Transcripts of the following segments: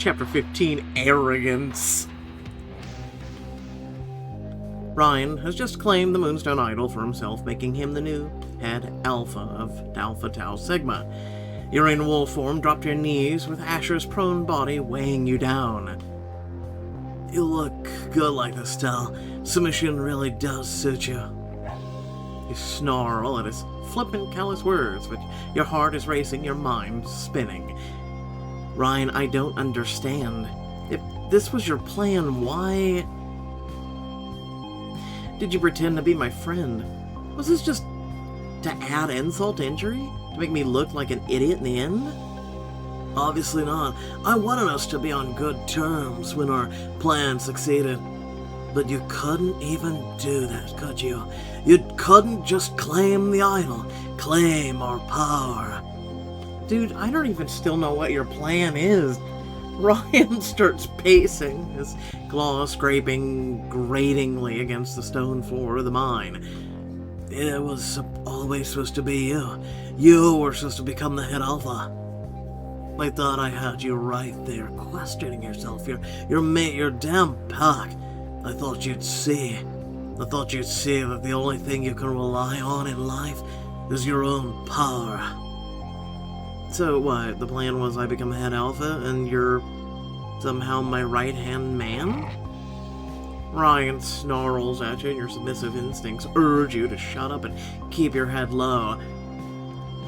Chapter 15, Arrogance. Ryan has just claimed the Moonstone Idol for himself, making him the new head alpha of Alpha Tau Sigma. You're in wolf form, drop to your knees with Asher's prone body weighing you down. You look good like this, Tal. Submission really does suit you. You snarl at his flippant, callous words, but your heart is racing, your mind spinning. Ryan, I don't understand. If this was your plan, why did you pretend to be my friend? Was this just to add insult to injury? To make me look like an idiot in the end? Obviously not. I wanted us to be on good terms when our plan succeeded. But you couldn't even do that, could you? You couldn't just claim the idol, claim our power. Dude, I don't even still know what your plan is. Ryan starts pacing, his claws scraping gratingly against the stone floor of the mine. It was always supposed to be you. You were supposed to become the head alpha. I thought I had you right there, questioning yourself, your damn pack. I thought you'd see. I thought you'd see that the only thing you can rely on in life is your own power. So what, the plan was I become head alpha and you're somehow my right-hand man? Ryan snarls at you and your submissive instincts urge you to shut up and keep your head low.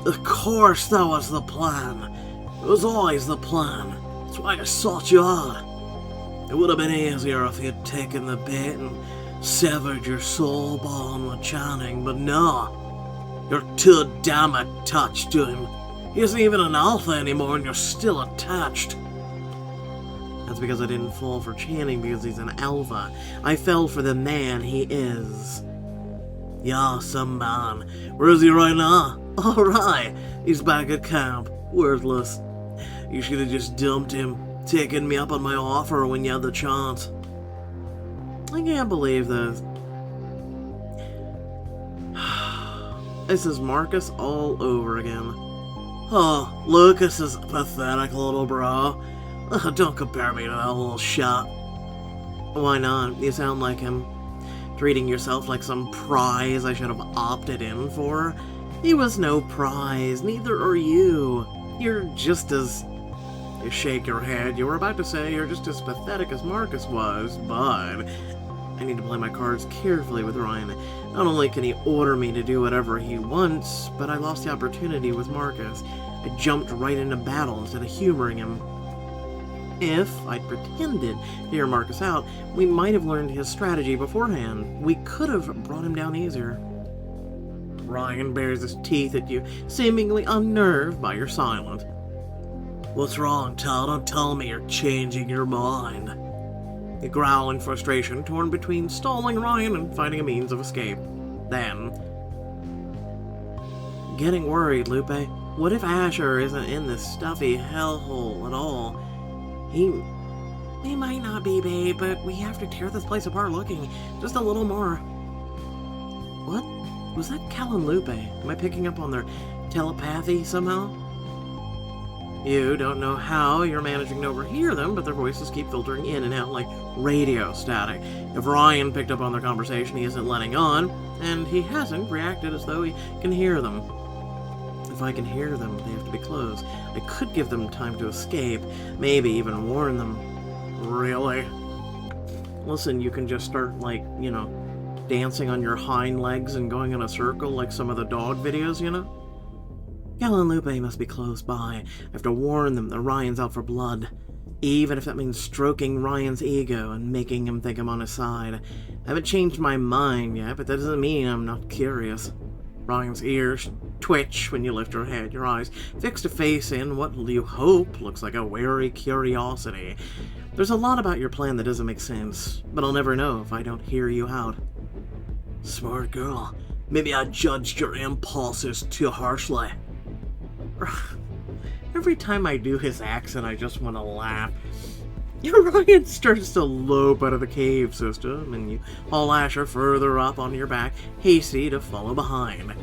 Of course that was the plan. It was always the plan. That's why I sought you out. It would have been easier if you'd taken the bait and severed your soul bond with Channing, but no. You're too damn attached to him. He isn't even an alpha anymore and you're still attached. That's because I didn't fall for Channing because he's an alpha. I fell for the man he is. Yeah, some man. Where is he right now? Alright, he's back at camp. Worthless. You should have just dumped him, taken me up on my offer when you had the chance. I can't believe this. This is Marcus all over again. Oh, Lucas is pathetic, little bro. Don't compare me to that little shot. Why not? You sound like him. Treating yourself like some prize I should have opted in for. He was no prize, neither are you. You're just as... You shake your head. You were about to say you're just as pathetic as Marcus was, but... I need to play my cards carefully with Ryan. Not only can he order me to do whatever he wants, but I lost the opportunity with Marcus. I jumped right into battle instead of humoring him. If I'd pretended to hear Marcus out, we might have learned his strategy beforehand. We could have brought him down easier. Ryan bares his teeth at you, seemingly unnerved by your silence. What's wrong, Tal? Don't tell me you're changing your mind. You growl in frustration, torn between stalling Ryan and finding a means of escape. Then... Getting worried, Lupe. What if Asher isn't in this stuffy hellhole at all? He might not be, babe, but we have to tear this place apart looking just a little more. What? Was that Cal and Lupe? Am I picking up on their telepathy somehow? You don't know how you're managing to overhear them, but their voices keep filtering in and out like radio static. If Ryan picked up on their conversation, he isn't letting on, and he hasn't reacted as though he can hear them. If I can hear them, they have to be close. I could give them time to escape, maybe even warn them. Really? Listen, you can just start, like, dancing on your hind legs and going in a circle like some of the dog videos, Cal and Lupe must be close by. I have to warn them that Ryan's out for blood. Even if that means stroking Ryan's ego and making him think I'm on his side. I haven't changed my mind yet, but that doesn't mean I'm not curious. Ryan's ears twitch when you lift your head, your eyes fixed a face in what you hope looks like a wary curiosity. There's a lot about your plan that doesn't make sense, but I'll never know if I don't hear you out. Smart girl. Maybe I judged your impulses too harshly. Every time I do his accent, I just want to laugh. Ryan starts to lope out of the cave system, and you haul Asher further up on your back, hasty to follow behind.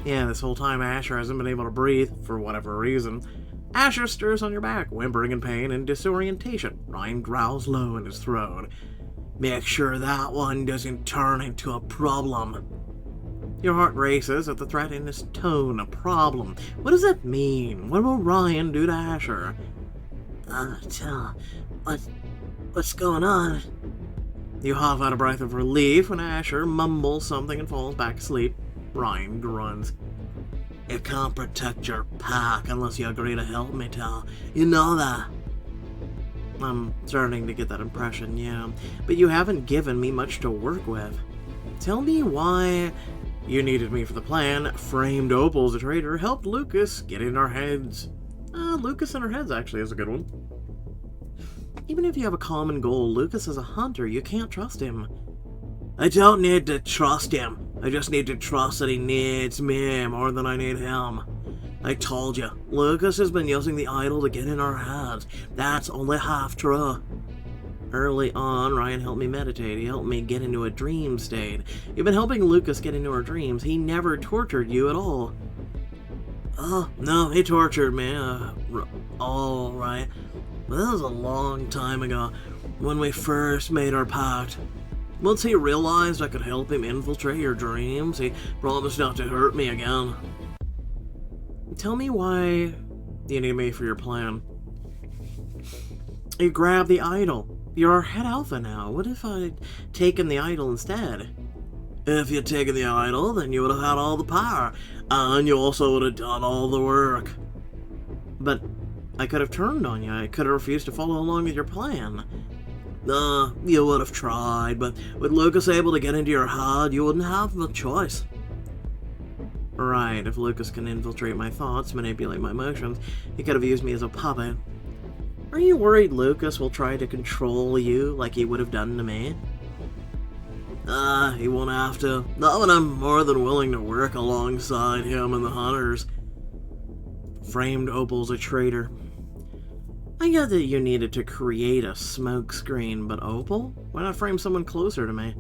Yeah, this whole time Asher hasn't been able to breathe, for whatever reason. Asher stirs on your back, whimpering in pain and disorientation. Ryan growls low in his throat. Make sure that one doesn't turn into a problem. Your heart races at the threat in his tone. A problem. What does that mean? What will Ryan do to Asher? What's going on? You huff out a breath of relief when Asher mumbles something and falls back asleep. Ryan grunts. You can't protect your pack unless you agree to help me, Tal. You know that. I'm starting to get that impression, yeah. But you haven't given me much to work with. Tell me why you needed me for the plan. Framed Opal's a traitor. Helped Lucas get in our heads. Lucas in our heads actually is a good one. Even if you have a common goal, Lucas is a hunter. You can't trust him. I don't need to trust him. I just need to trust that he needs me more than I need him. I told you, Lucas has been using the idol to get in our heads. That's only half true. Early on, Ryan helped me meditate. He helped me get into a dream state. You've been helping Lucas get into our dreams. He never tortured you at all. Oh, no, he tortured me. All right. But that was a long time ago, when we first made our pact. Once he realized I could help him infiltrate your dreams, he promised not to hurt me again. Tell me why you need me for your plan. You grabbed the idol. You're our head alpha now. What if I'd taken the idol instead? If you'd taken the idol, then you would have had all the power, and you also would have done all the work. But I could have turned on you. I could have refused to follow along with your plan. You would have tried, but with Lucas able to get into your head, you wouldn't have much choice. Right, if Lucas can infiltrate my thoughts, manipulate my emotions, he could have used me as a puppet. Are you worried Lucas will try to control you like he would have done to me? He won't have to. Not when I'm more than willing to work alongside him and the hunters. Framed Opal's a traitor. I get that you needed to create a smoke screen, but Opal? Why not frame someone closer to me?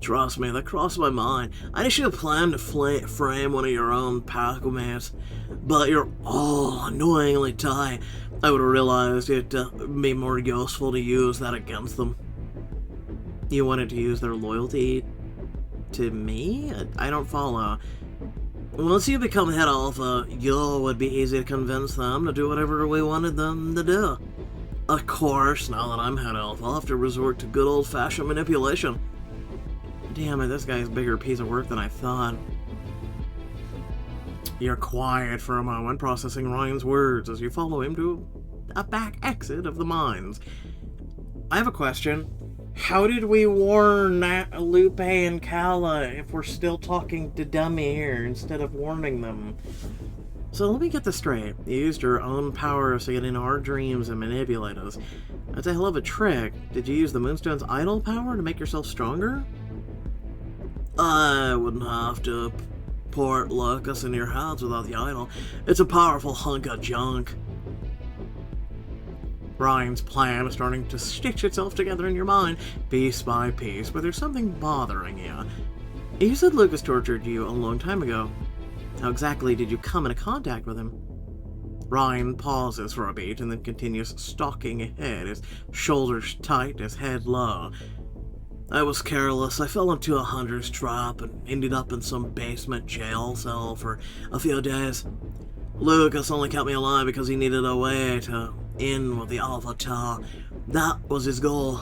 Trust me, that crossed my mind. I should have planned to frame one of your own packmates, but you're all annoyingly tight. I would have realized it'd be more useful to use that against them. You wanted to use their loyalty to me? I don't follow. Once you become head alpha, it would be easy to convince them to do whatever we wanted them to do. Of course, now that I'm head alpha, I'll have to resort to good old-fashioned manipulation. Damn it, this guy's a bigger piece of work than I thought. You're quiet for a moment, processing Ryan's words as you follow him to a back exit of the mines. I have a question. How did we warn Lupe and Kala if we're still talking to Dummy here instead of warning them? So let me get this straight. You used your own powers to get into our dreams and manipulate us. That's a hell of a trick. Did you use the Moonstone's idol power to make yourself stronger? I wouldn't have to port Lucas in your hands without the idol. It's a powerful hunk of junk. Ryan's plan is starting to stitch itself together in your mind, piece by piece, but there's something bothering you. You said Lucas tortured you a long time ago. How exactly did you come into contact with him? Ryan pauses for a beat and then continues stalking ahead, his shoulders tight, his head low. I was careless. I fell into a hunter's trap and ended up in some basement jail cell for a few days. Lucas only kept me alive because he needed a way to end with the Alpha Tau. That was his goal.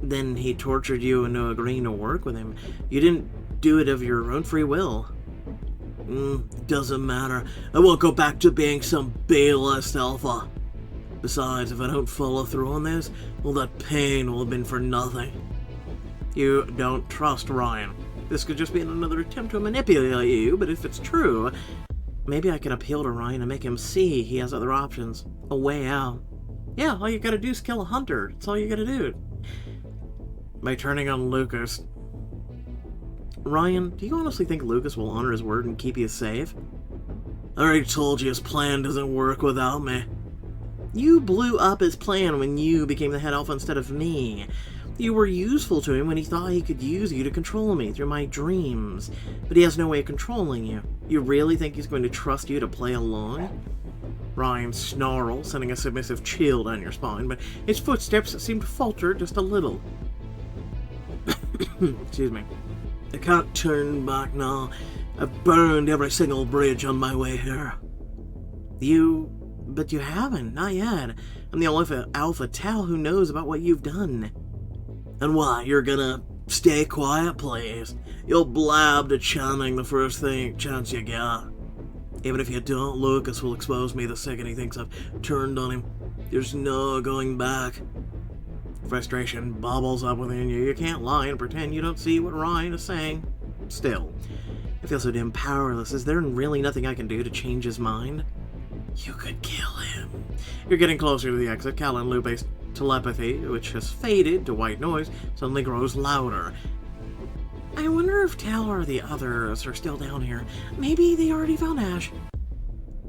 Then he tortured you into agreeing to work with him. You didn't do it of your own free will. Doesn't matter. I won't go back to being some B-list alpha. Besides, if I don't follow through on this, well, that pain will have been for nothing. You don't trust Ryan. This could just be another attempt to manipulate you, but if it's true, maybe I can appeal to Ryan and make him see he has other options. A way out. Yeah, all you gotta do is kill a hunter. That's all you gotta do. By turning on Lucas. Ryan, do you honestly think Lucas will honor his word and keep you safe? I already told you his plan doesn't work without me. You blew up his plan when you became the head alpha instead of me. You were useful to him when he thought he could use you to control me through my dreams. But he has no way of controlling you. You really think he's going to trust you to play along? Ryan snarls, sending a submissive chill down your spine, but his footsteps seem to falter just a little. Excuse me. I can't turn back now. I've burned every single bridge on my way here. But you haven't, not yet. I'm the only alpha Tau who knows about what you've done. And why? You're gonna stay quiet, please? You'll blab to Channing the first chance you get. Even if you don't, Lucas will expose me the second he thinks I've turned on him. There's no going back. Frustration bubbles up within you. You can't lie and pretend you don't see what Ryan is saying. Still, I feel so damn powerless. Is there really nothing I can do to change his mind? You could kill him. You're getting closer to the exit. Cal and Lupe's telepathy, which has faded to white noise, suddenly grows louder. I wonder if Tal or the others are still down here. Maybe they already found Ash.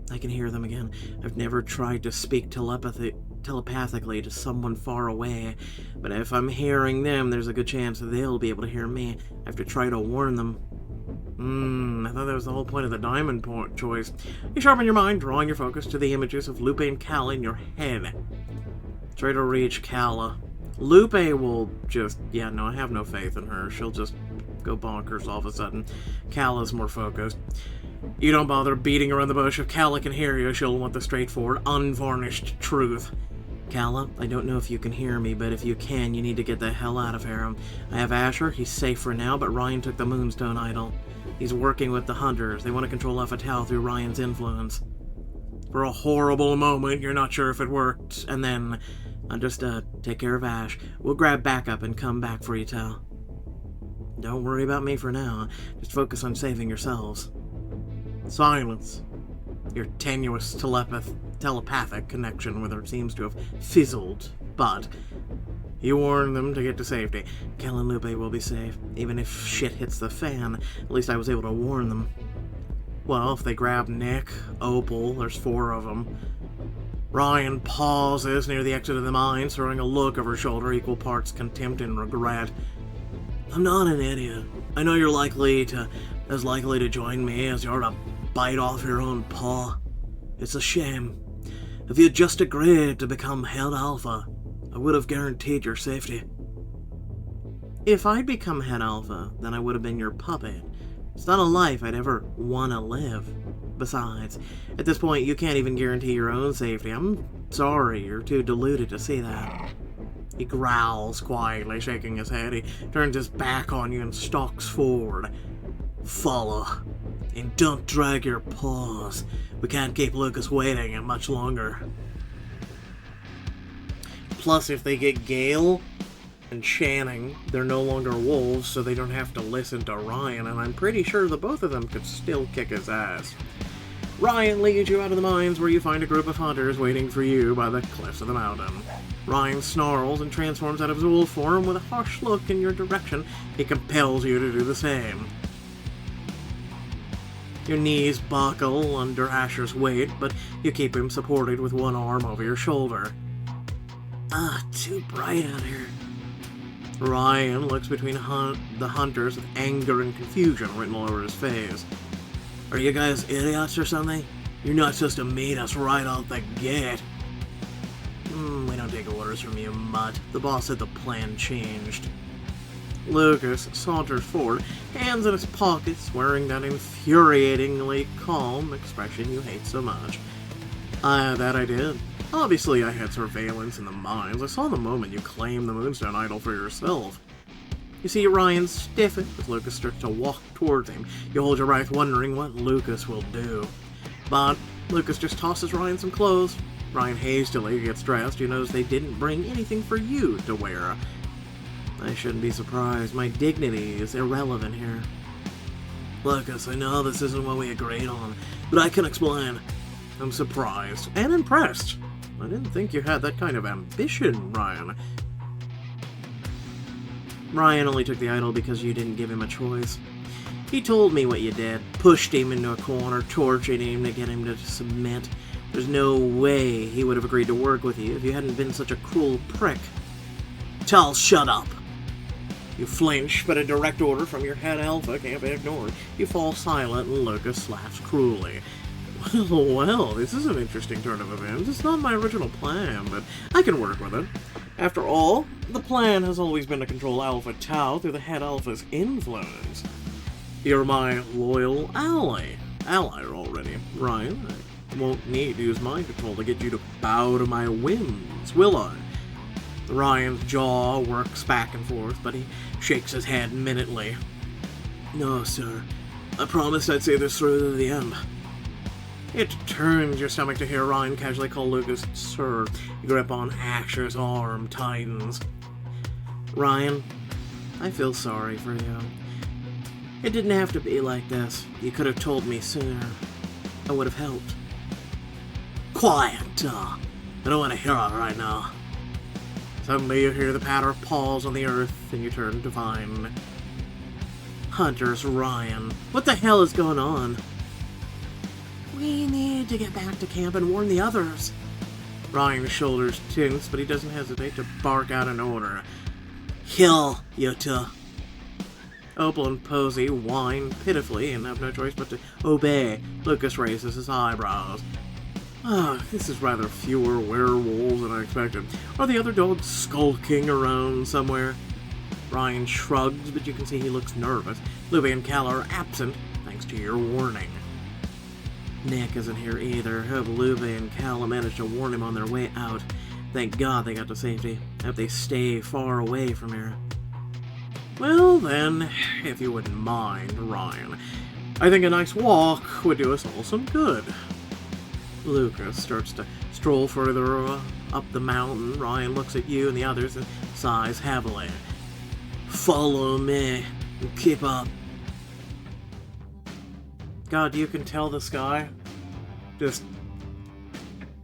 I can hear them again. I've never tried to speak telepathically to someone far away, but if I'm hearing them, there's a good chance they'll be able to hear me. I have to try to warn them. I thought that was the whole point of the diamond choice. You sharpen your mind, drawing your focus to the images of Lupe and Cal in your head. Try to reach Calla. Lupe will just... yeah, no, I have no faith in her. She'll just go bonkers all of a sudden. Calla's more focused. You don't bother beating around the bush. If Calla can hear you, she'll want the straightforward, unvarnished truth. Calla, I don't know if you can hear me, but if you can, you need to get the hell out of here. I have Asher, he's safe for now, but Ryan took the Moonstone Idol. He's working with the Hunters. They want to control Alpha Tau through Ryan's influence. For a horrible moment, you're not sure if it worked, and then... just take care of Ash. We'll grab backup and come back for you, Tau. Don't worry about me for now. Just focus on saving yourselves. Silence. Your tenuous telepathic connection with her seems to have fizzled, but you warn them to get to safety. Cal and Lupe will be safe. Even if shit hits the fan, at least I was able to warn them. Well, if they grab Nick, Opal, there's 4 of them. Ryan pauses near the exit of the mine, throwing a look over her shoulder, equal parts contempt and regret. I'm not an idiot. I know you're as likely to join me as you are to bite off your own paw. It's a shame. If you'd just agreed to become Head Alpha, I would have guaranteed your safety. If I'd become Head Alpha, then I would have been your puppet. It's not a life I'd ever want to live. Besides, at this point, you can't even guarantee your own safety. I'm sorry, you're too deluded to see that. He growls quietly, shaking his head. He turns his back on you and stalks forward. Follow. And don't drag your paws. We can't keep Lucas waiting much longer. Plus, if they get Gale and Channing, they're no longer wolves, so they don't have to listen to Ryan, and I'm pretty sure the both of them could still kick his ass. Ryan leads you out of the mines where you find a group of hunters waiting for you by the cliffs of the mountain. Ryan snarls and transforms out of his wolf form with a harsh look in your direction. He compels you to do the same. Your knees buckle under Asher's weight, but you keep him supported with one arm over your shoulder. Too bright out here. Ryan looks between the hunters with anger and confusion written all over his face. Are you guys idiots or something? You're not supposed to meet us right out the gate. We don't take orders from you, mutt. The boss said the plan changed. Lucas saunters forward, hands in his pockets, wearing that infuriatingly calm expression you hate so much. That I did. Obviously, I had surveillance in the mines. I saw the moment you claimed the Moonstone Idol for yourself. You see Ryan stiffen as Lucas starts to walk towards him. You hold your breath, wondering what Lucas will do. But Lucas just tosses Ryan some clothes. Ryan hastily gets dressed. You notice they didn't bring anything for you to wear. I shouldn't be surprised. My dignity is irrelevant here. Lucas, I know this isn't what we agreed on, but I can explain. I'm surprised and impressed. I didn't think you had that kind of ambition, Ryan. Ryan only took the idol because you didn't give him a choice. He told me what you did. Pushed him into a corner, tortured him to get him to submit. There's no way he would have agreed to work with you if you hadn't been such a cruel prick. Tal, shut up. You flinch, but a direct order from your head alpha can't be ignored. You fall silent and Lucas laughs cruelly. Well, this is an interesting turn of events. It's not my original plan, but I can work with it. After all, the plan has always been to control Alpha Tau through the head Alpha's influence. You're my loyal ally already, Ryan. I won't need to use mind control to get you to bow to my whims, will I? Ryan's jaw works back and forth, but he shakes his head minutely. No, sir. I promised I'd see this through to the end. It turns your stomach to hear Ryan casually call Lucas sir. You grip on Asher's arm tightens. Ryan, I feel sorry for you. It didn't have to be like this. You could have told me sooner. I would have helped. Quiet, I don't want to hear it right now. Suddenly you hear the patter of paws on the earth, and you turn to find Hunter's Ryan. What the hell is going on? We need to get back to camp and warn the others. Ryan's shoulders tense, but he doesn't hesitate to bark out an order. Kill, you two. Opal and Posey whine pitifully and have no choice but to obey. Lucas raises his eyebrows. This is rather fewer werewolves than I expected. Are the other dogs skulking around somewhere? Ryan shrugs, but you can see he looks nervous. Luby and Cal are absent, thanks to your warning. Nick isn't here either. Hope Luby and Cal managed to warn him on their way out. Thank God they got to safety. Hope they stay far away from here. Well then, if you wouldn't mind, Ryan, I think a nice walk would do us all some good. Lucas starts to stroll further up the mountain. Ryan looks at you and the others and sighs heavily. Follow me and keep up. God, you can tell this guy.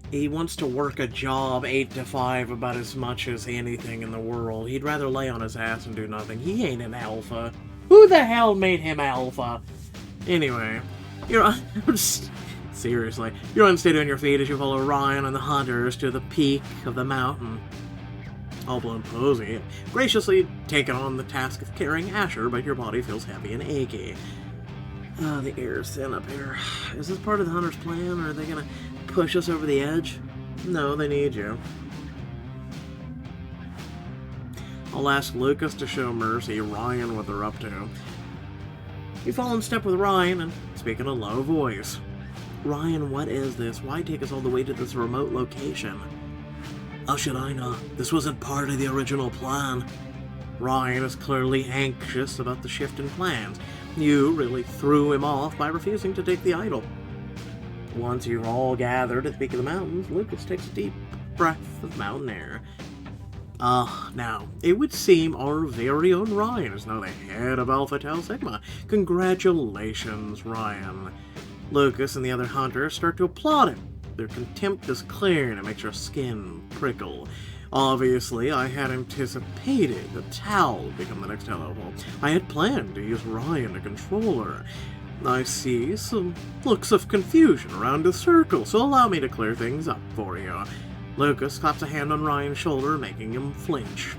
He wants to work a job 8 to 5 about as much as anything in the world. He'd rather lay on his ass and do nothing. He ain't an alpha. Who the hell made him alpha? Anyway, seriously, you're unsteady on your feet as you follow Ryan and the hunters to the peak of the mountain. Opal and Posey graciously taken on the task of carrying Asher, but your body feels heavy and achy. The air's thin up here. Is this part of the hunter's plan, or are they gonna push us over the edge? No, they need you. I'll ask Lucas to show Mercy Ryan what they're up to. You fall in step with Ryan and speak in a low voice. Ryan, what is this? Why take us all the way to this remote location? How should I know? This wasn't part of the original plan. Ryan is clearly anxious about the shift in plans. You really threw him off by refusing to take the idol. Once you're all gathered at the peak of the mountains, Lucas takes a deep breath of mountain air. Now, it would seem our very own Ryan is now the head of Alpha Tau Sigma. Congratulations, Ryan. Lucas and the other hunters start to applaud him. Their contempt is clear and it makes your skin prickle. Obviously, I had anticipated that Tal would become the next level. I had planned to use Ryan to control her. I see some looks of confusion around the circle, so allow me to clear things up for you. Lucas claps a hand on Ryan's shoulder, making him flinch.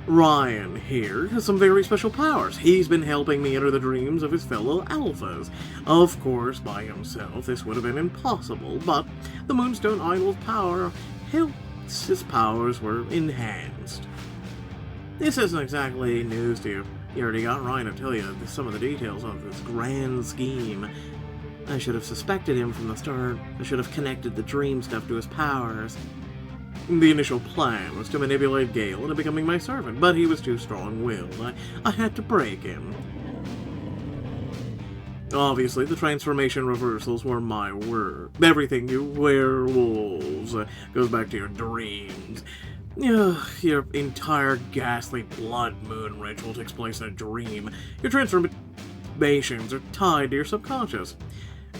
Ryan here has some very special powers. He's been helping me enter the dreams of his fellow alphas. Of course, by himself, this would have been impossible, but the Moonstone Idol's power helped. His powers were enhanced. This isn't exactly news to you. You already got Ryan to tell you some of the details of this grand scheme. I should have suspected him from the start. I should have connected the dream stuff to his powers. The initial plan was to manipulate Gale into becoming my servant, but he was too strong-willed. I had to break him. Obviously, the transformation reversals were my word. Everything you werewolves goes back to your dreams. Your entire ghastly blood moon ritual takes place in a dream. Your transformations are tied to your subconscious.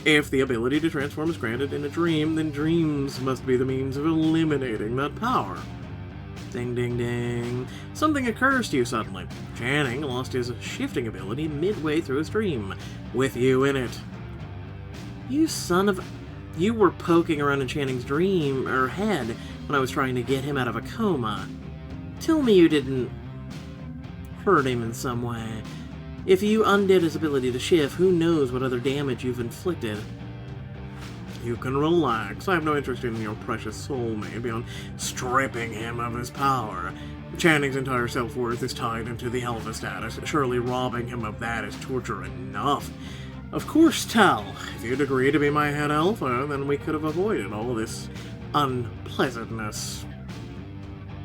If the ability to transform is granted in a dream, then dreams must be the means of eliminating that power. Ding, ding, ding. Something occurs to you suddenly. Channing lost his shifting ability midway through his dream, with you in it. You son of... You were poking around in Channing's dream, or head, when I was trying to get him out of a coma. Tell me you didn't hurt him in some way. If you undid his ability to shift, who knows what other damage you've inflicted. You can relax. I have no interest in your precious soulmate beyond stripping him of his power. Channing's entire self-worth is tied into the alpha status. Surely robbing him of that is torture enough. Of course, Tal, if you'd agree to be my head alpha, then we could have avoided all this unpleasantness.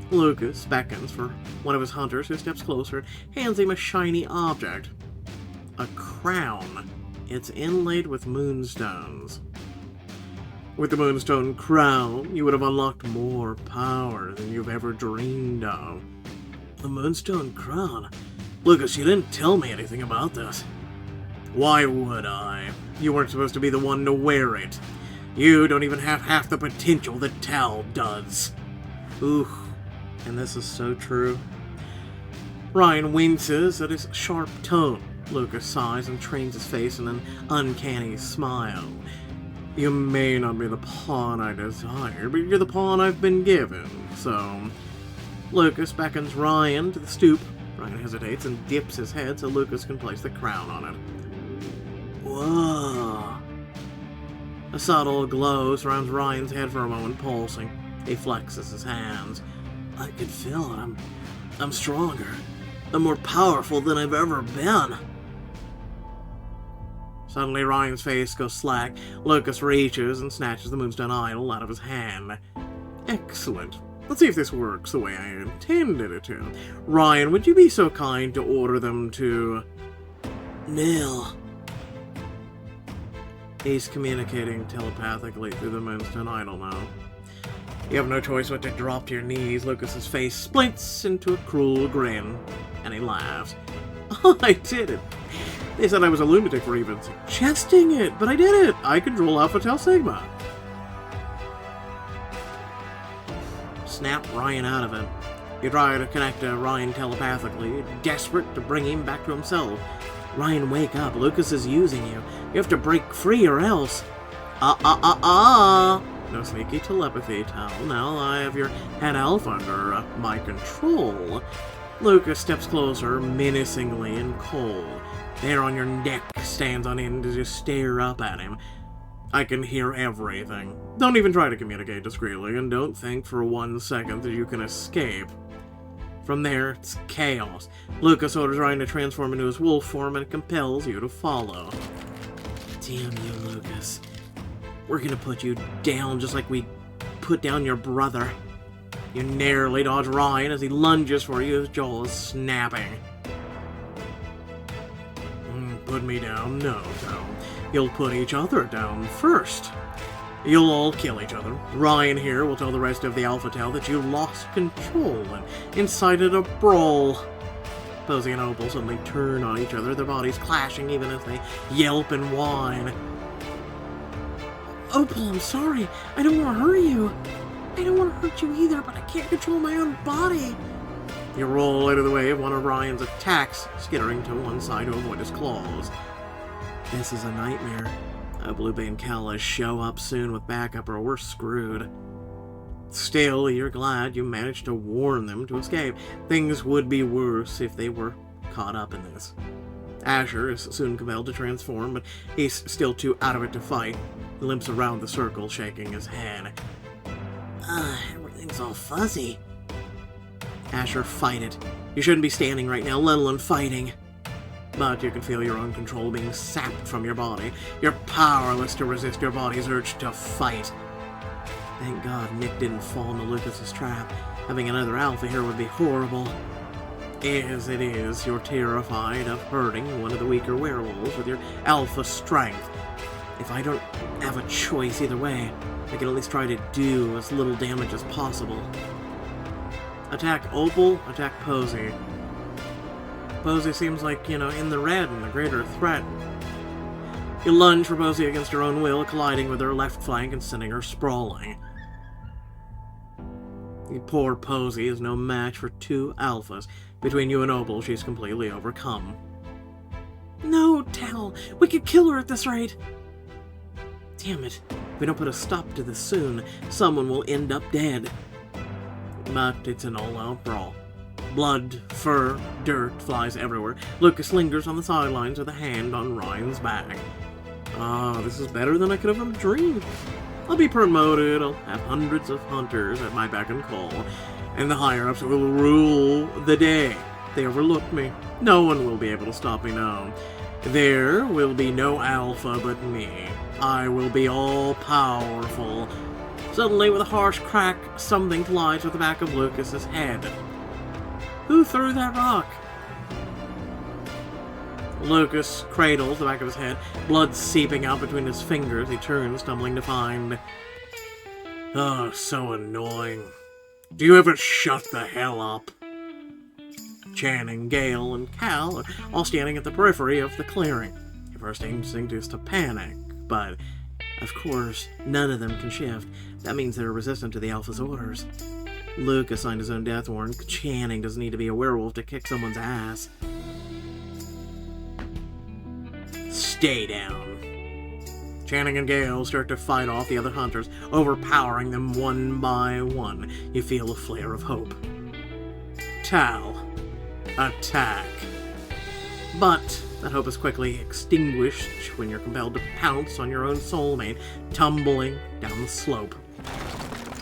Lucas beckons for one of his hunters, who steps closer and hands him a shiny object. A crown. It's inlaid with moonstones. With the moonstone crown, you would have unlocked more power than you've ever dreamed of. The moonstone crown? Lucas, you didn't tell me anything about this. Why would I? You weren't supposed to be the one to wear it. You don't even have half the potential that Tal does. Ooh, and this is so true. Ryan winces at his sharp tone. Lucas sighs and trains his face in an uncanny smile. You may not be the pawn I desire, but you're the pawn I've been given, so... Lucas beckons Ryan to the stoop. Ryan hesitates and dips his head so Lucas can place the crown on it. Whoa. A subtle glow surrounds Ryan's head for a moment, pulsing. He flexes his hands. I can feel it. I'm stronger. I'm more powerful than I've ever been. Suddenly, Ryan's face goes slack. Lucas reaches and snatches the moonstone idol out of his hand. Excellent. Let's see if this works the way I intended it to. Ryan, would you be so kind to order them to... Neil. He's communicating telepathically through the moonstone idol now. You have no choice but to drop to your knees. Lucas's face splits into a cruel grin, and he laughs. I did it. They said I was a lunatic for even suggesting it, but I did it. I control Alpha Tau Sigma. Snap Ryan out of it. You try to connect to Ryan telepathically, desperate to bring him back to himself. Ryan, wake up. Lucas is using you. You have to break free or else. No sneaky telepathy, Tal. Now I have your head alpha under my control. Lucas steps closer, menacingly and cold. Hair on your neck stands on end as you stare up at him. I can hear everything. Don't even try to communicate discreetly, and don't think for 1 second that you can escape. From there, it's chaos. Lucas orders Ryan to transform into his wolf form and compels you to follow. Damn you, Lucas. We're gonna put you down just like we put down your brother. You narrowly dodge Ryan as he lunges for you, his jaw is snapping. Put me down? No, Tal. You'll put each other down first. You'll all kill each other. Ryan here will tell the rest of the Alpha Tau that you lost control and incited a brawl. Posey and Opal suddenly turn on each other, their bodies clashing even as they yelp and whine. Opal, I'm sorry. I don't want to hurt you. I don't want to hurt you either, but I can't control my own body. You roll out of the way of one of Ryan's attacks, skittering to one side to avoid his claws. This is a nightmare. Blue and Kala show up soon with backup or we're screwed. Still, you're glad you managed to warn them to escape. Things would be worse if they were caught up in this. Asher is soon compelled to transform, but he's still too out of it to fight. He limps around the circle, shaking his head. Everything's all fuzzy. Asher, fight it. You shouldn't be standing right now, let alone fighting. But you can feel your own control being sapped from your body. You're powerless to resist your body's urge to fight. Thank God Nick didn't fall into Lucas's trap. Having another alpha here would be horrible. As it is, you're terrified of hurting one of the weaker werewolves with your alpha strength. If I don't have a choice either way, I can at least try to do as little damage as possible. Attack Opal, attack Posey. Posey seems like, in the red and a greater threat. You lunge for Posey against her own will, colliding with her left flank and sending her sprawling. The poor Posey is no match for 2 alphas. Between you and Opal, she's completely overcome. No, Tal! We could kill her at this rate! Damn it. If we don't put a stop to this soon, someone will end up dead. But it's an all-out brawl. Blood, fur, dirt flies everywhere. Lucas lingers on the sidelines with a hand on Ryan's back. Ah, this is better than I could have dreamed. I'll be promoted, I'll have hundreds of hunters at my beck and call, and the higher-ups will rule the day. They overlook me. No one will be able to stop me now. There will be no alpha but me. I will be all-powerful. Suddenly, with a harsh crack, something collides with the back of Lucas's head. Who threw that rock? Lucas cradles the back of his head, blood seeping out between his fingers. He turns, stumbling to find... Oh, so annoying. Do you ever shut the hell up? Channing, Gale, and Cal are all standing at the periphery of the clearing. Your first instinct is to panic, but, of course, none of them can shift. That means they're resistant to the Alpha's orders. Lucas signed his own death warrant. Channing doesn't need to be a werewolf to kick someone's ass. Stay down. Channing and Gale start to fight off the other hunters, overpowering them one by one. You feel a flare of hope. Tal. Attack. But that hope is quickly extinguished when you're compelled to pounce on your own soulmate, tumbling down the slope.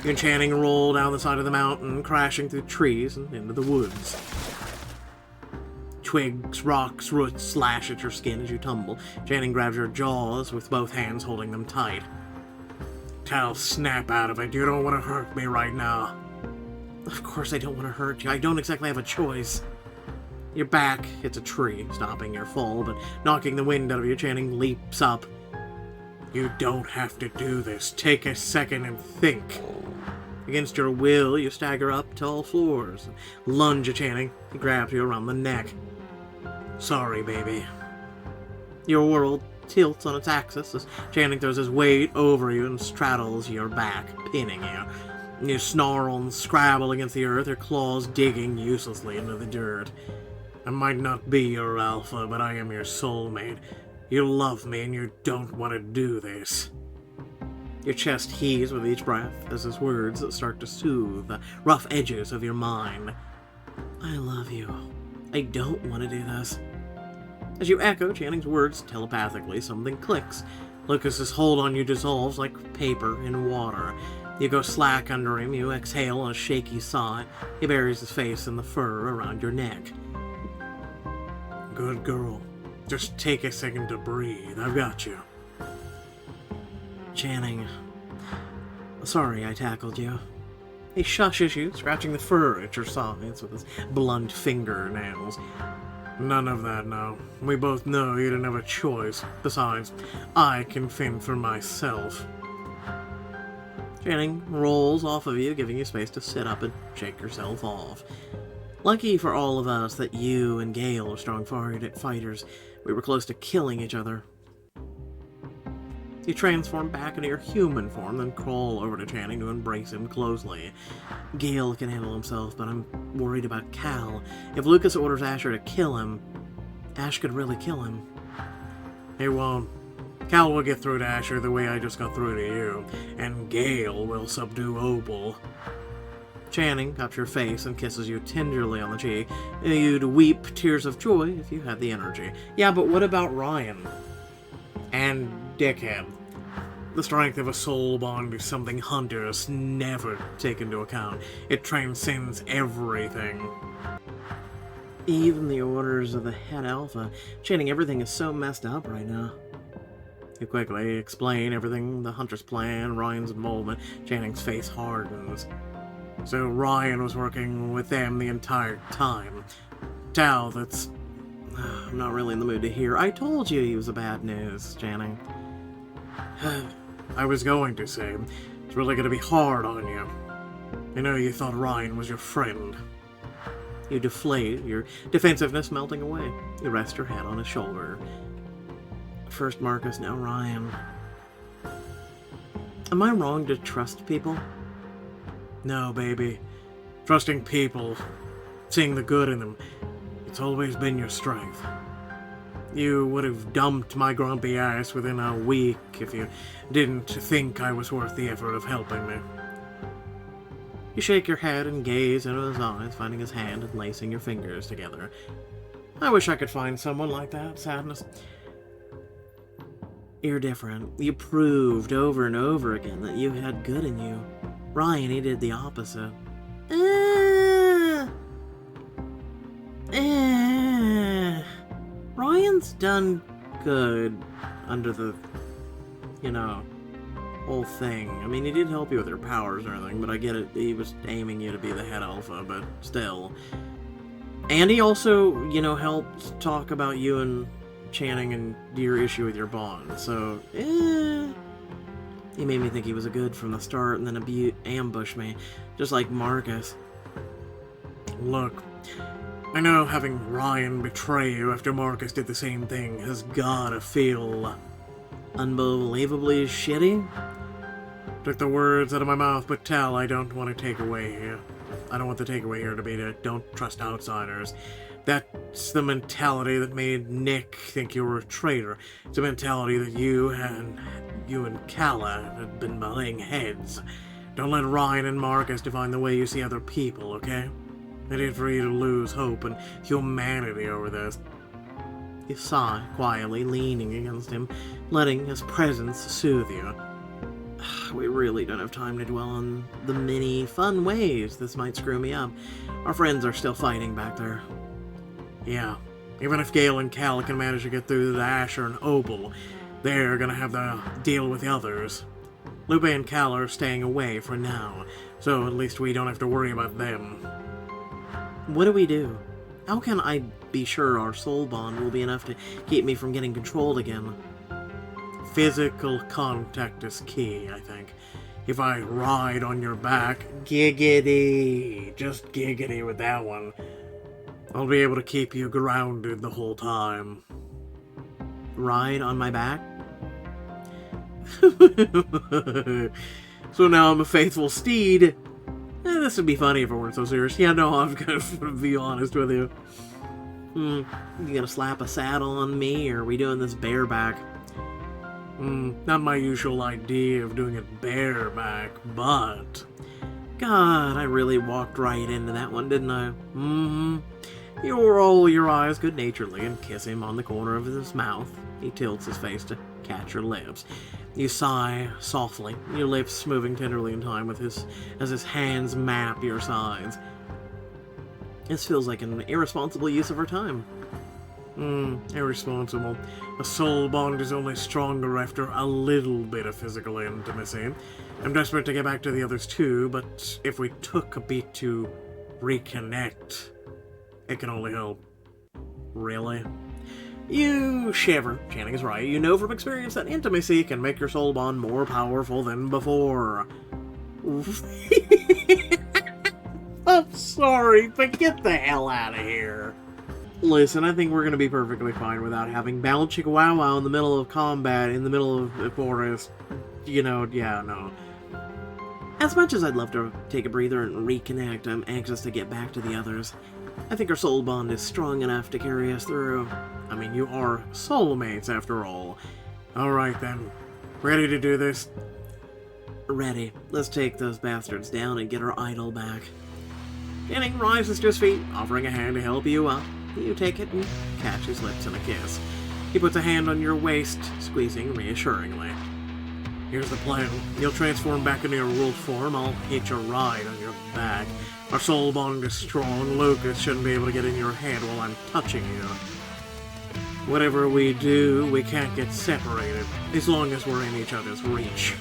You and Channing roll down the side of the mountain, crashing through trees and into the woods. Twigs, rocks, roots slash at your skin as you tumble. Channing grabs your jaws with both hands holding them tight. Tal, snap out of it. You don't want to hurt me right now. Of course I don't want to hurt you. I don't exactly have a choice. Your back hits a tree, stopping your fall, but knocking the wind out of you. Channing leaps up. You don't have to do this. Take a second and think. Against your will, you stagger up tall floors. Lunge at Channing. He grabs you around the neck. Sorry, baby. Your world tilts on its axis as Channing throws his weight over you and straddles your back, pinning you. You snarl and scrabble against the earth, your claws digging uselessly into the dirt. I might not be your alpha, but I am your soulmate. You love me and you don't want to do this. Your chest heaves with each breath as his words start to soothe the rough edges of your mind. I love you. I don't want to do this. As you echo Channing's words telepathically, something clicks. Lucas's hold on you dissolves like paper in water. You go slack under him, you exhale a shaky sigh. He buries his face in the fur around your neck. Good girl. Just take a second to breathe. I've got you. Channing. Sorry I tackled you. He shushes you, scratching the fur at your sides with his blunt fingernails. None of that now. We both know you didn't have a choice. Besides, I can fend for myself. Channing rolls off of you, giving you space to sit up and shake yourself off. Lucky for all of us that you and Gale are strong fighters. We were close to killing each other. You transform back into your human form, then crawl over to Channing to embrace him closely. Gale can handle himself, but I'm worried about Cal. If Lucas orders Asher to kill him, Ash could really kill him. He won't. Cal will get through to Asher the way I just got through to you, and Gale will subdue Opal. Channing cups your face and kisses you tenderly on the cheek. You'd weep tears of joy if you had the energy. Yeah, but what about Ryan? And Dickhead. The strength of a soul bond is something hunters never take into account. It transcends everything. Even the orders of the head alpha. Channing, everything is so messed up right now. You quickly explain everything, the hunter's plan, Ryan's involvement. Channing's face hardens. So Ryan was working with them the entire time. Tal, that's... I'm not really in the mood to hear. I told you he was a bad news, Channing. I was going to say, it's really going to be hard on you. You know, you thought Ryan was your friend. You deflate, your defensiveness melting away. You rest your head on his shoulder. First Marcus, now Ryan. Am I wrong to trust people? No, baby. Trusting people, seeing the good in them, it's always been your strength. You would have dumped my grumpy ass within a week if you didn't think I was worth the effort of helping me. You shake your head and gaze into his eyes, finding his hand and lacing your fingers together. I wish I could find someone like that, Sadness. You're different. You proved over and over again that you had good in you. Ryan, he did the opposite. Ryan's done good under the, whole thing. I mean, he did help you with your powers and everything, but I get it. He was aiming you to be the head alpha, but still. And he also, helped talk about you and Channing and your issue with your bond. So, he made me think he was a good from the start and then ambushed me, just like Marcus. Look, I know having Ryan betray you after Marcus did the same thing has gotta feel unbelievably shitty. Took the words out of my mouth, but Tal, I don't want to take away here. I don't want the takeaway here to be to don't trust outsiders. That's the mentality that made Nick think you were a traitor. It's a mentality that you and Calla have been butting heads. Don't let Ryan and Marcus define the way you see other people, okay? I did for you to lose hope and humanity over this. You sigh quietly, leaning against him, letting his presence soothe you. We really don't have time to dwell on the many fun ways this might screw me up. Our friends are still fighting back there. Yeah, even if Gale and Cal can manage to get through the Asher and Opal, they're gonna have to deal with the others. Lupe and Cal are staying away for now, so at least we don't have to worry about them. What do we do? How can I be sure our soul bond will be enough to keep me from getting controlled again? Physical contact is key, I think. If I ride on your back, giggity, just giggity with that one, I'll be able to keep you grounded the whole time. Ride on my back? So now I'm a faithful steed. This would be funny if it weren't so serious. Yeah, no, I'm gonna be honest with you. You gonna slap a saddle on me, or are we doing this bareback? Not my usual idea of doing it bareback, but... God, I really walked right into that one, didn't I? You roll your eyes good-naturedly and kiss him on the corner of his mouth. He tilts his face to catch your lips. You sigh softly, your lips moving tenderly in time with as his hands map your sides. This feels like an irresponsible use of our time. Irresponsible. A soul bond is only stronger after a little bit of physical intimacy. I'm desperate to get back to the others too, but if we took a beat to reconnect, it can only help. Really? You shiver. Channing is right. You know from experience that intimacy can make your soul bond more powerful than before. I'm sorry, but get the hell out of here. Listen, I think we're going to be perfectly fine without having Bound Chicka Wow Wow in the middle of combat, in the middle of the forest. No. As much as I'd love to take a breather and reconnect, I'm anxious to get back to the others. I think our soul bond is strong enough to carry us through. I mean, you are soulmates after all. Alright then. Ready to do this? Ready. Let's take those bastards down and get our idol back. Channing rises to his feet, offering a hand to help you up. You take it and catch his lips in a kiss. He puts a hand on your waist, squeezing reassuringly. Here's the plan. You'll transform back into your wolf form. I'll hitch a ride on your back. Our soul bond is strong. Lucas shouldn't be able to get in your head while I'm touching you. Whatever we do, we can't get separated, as long as we're in each other's reach.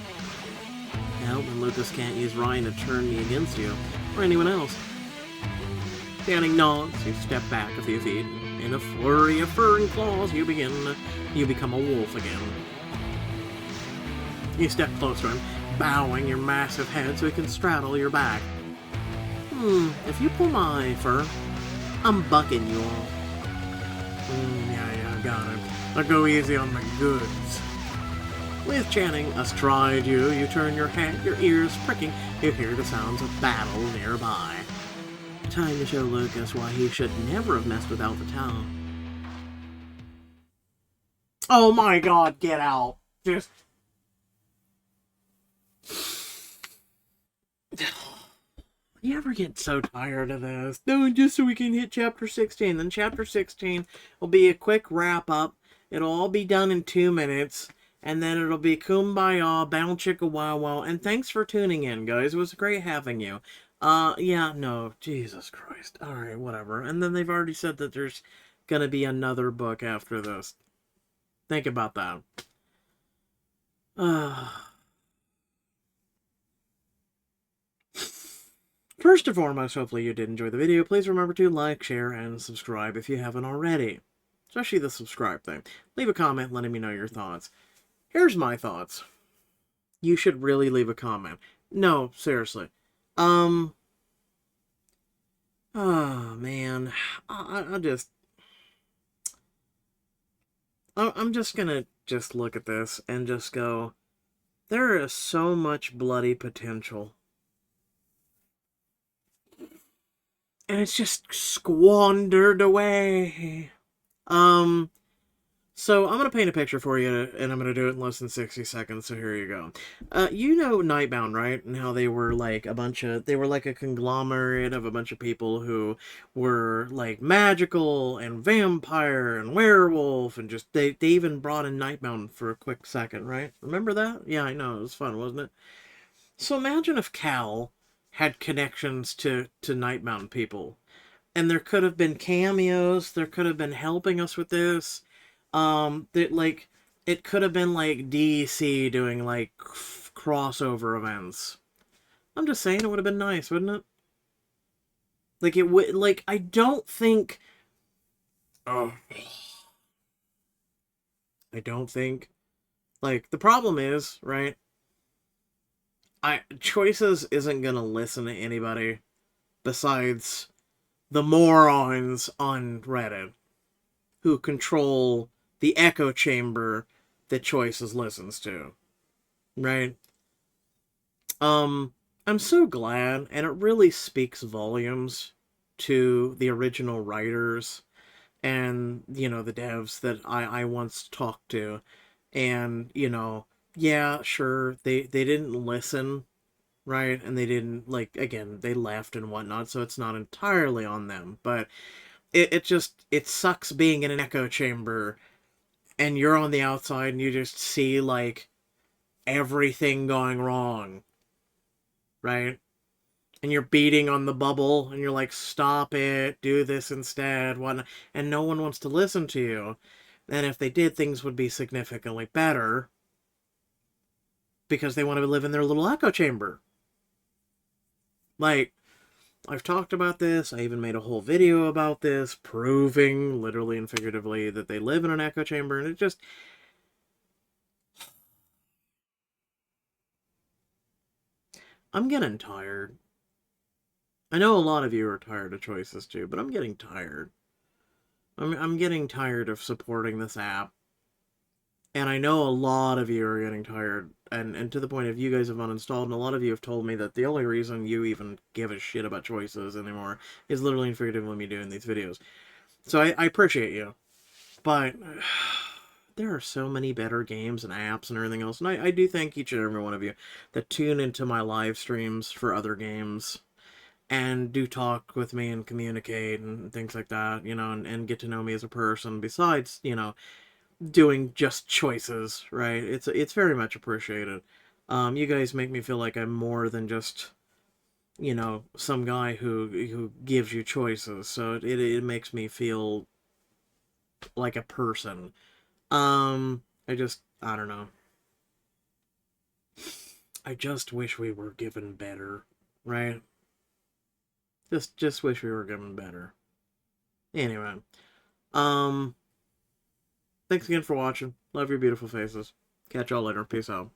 Well, then Lucas can't use Ryan to turn me against you, or anyone else. Channing nods, you step back a few feet. In a flurry of fur and claws, you become a wolf again. You step closer to him, bowing your massive head so he can straddle your back. If you pull my fur, I'm bucking you off. Yeah, got it. I'll go easy on the goods. With Channing astride you, you turn your head, your ears pricking, you hear the sounds of battle nearby. Time to show Lucas why he should never have messed with Alpha Tau. Oh my god, get out. Just... You ever get so tired of this? No, just so we can hit Chapter 16. Then Chapter 16 will be a quick wrap-up. It'll all be done in 2 minutes. and then it'll be kumbaya, bow chicka wow wow, and thanks for tuning in, guys. It was great having you. Yeah, no, Jesus Christ. Alright, whatever. And then they've already said that there's gonna be another book after this. Think about that. First and foremost, hopefully you did enjoy the video. Please remember to like, share, and subscribe if you haven't already. Especially the subscribe thing. Leave a comment letting me know your thoughts. Here's my thoughts. You should really leave a comment. No, seriously. Oh, man. I'm just gonna just look at this and just go, there is so much bloody potential. And it's just squandered away. So I'm going to paint a picture for you, and I'm going to do it in less than 60 seconds, so here you go. You know Nightbound, right? And how they were like they were like a conglomerate of a bunch of people who were like magical and vampire and werewolf, and just, they even brought in Nightbound for a quick second, right? Remember that? Yeah, I know, it was fun, wasn't it? So imagine if Cal had connections to Nightbound people. And there could have been cameos, there could have been helping us with this. That, like, it could have been like DC doing like crossover events. I'm just saying, it would have been nice, wouldn't it? Like, it would, like, I don't think, oh, I don't think, like, the problem is, right? Choices isn't gonna listen to anybody besides the morons on Reddit who control the echo chamber that Choices listens to, right? I'm so glad, and it really speaks volumes to the original writers and, you know, the devs that I once talked to. And, you know, yeah, sure, they didn't listen, right? And they didn't, like, again, they left and whatnot, so it's not entirely on them. But it just, it sucks being in an echo chamber and you're on the outside and you just see, like, everything going wrong, right? And you're beating on the bubble and you're like, stop it, do this instead, whatnot. And no one wants to listen to you. And if they did, things would be significantly better because they want to live in their little echo chamber. Like, I've talked about this. I even made a whole video about this, proving, literally and figuratively, that they live in an echo chamber. And it just, I'm getting tired. I know a lot of you are tired of Choices too, but I'm getting tired. I'm getting tired of supporting this app. And I know a lot of you are getting tired, and to the point of you guys have uninstalled, and a lot of you have told me that the only reason you even give a shit about Choices anymore is literally and figuratively me doing these videos. So I appreciate you. But there are so many better games and apps and everything else. And I do thank each and every one of you that tune into my live streams for other games and do talk with me and communicate and things like that, you know, and get to know me as a person besides, you know, doing just Choices, right? It's very much appreciated. You guys make me feel like I'm more than just, you know, some guy who gives you choices. So it makes me feel like a person. I don't know. I just wish we were given better, right? Just wish we were given better. Anyway, thanks again for watching. Love your beautiful faces. Catch y'all later. Peace out.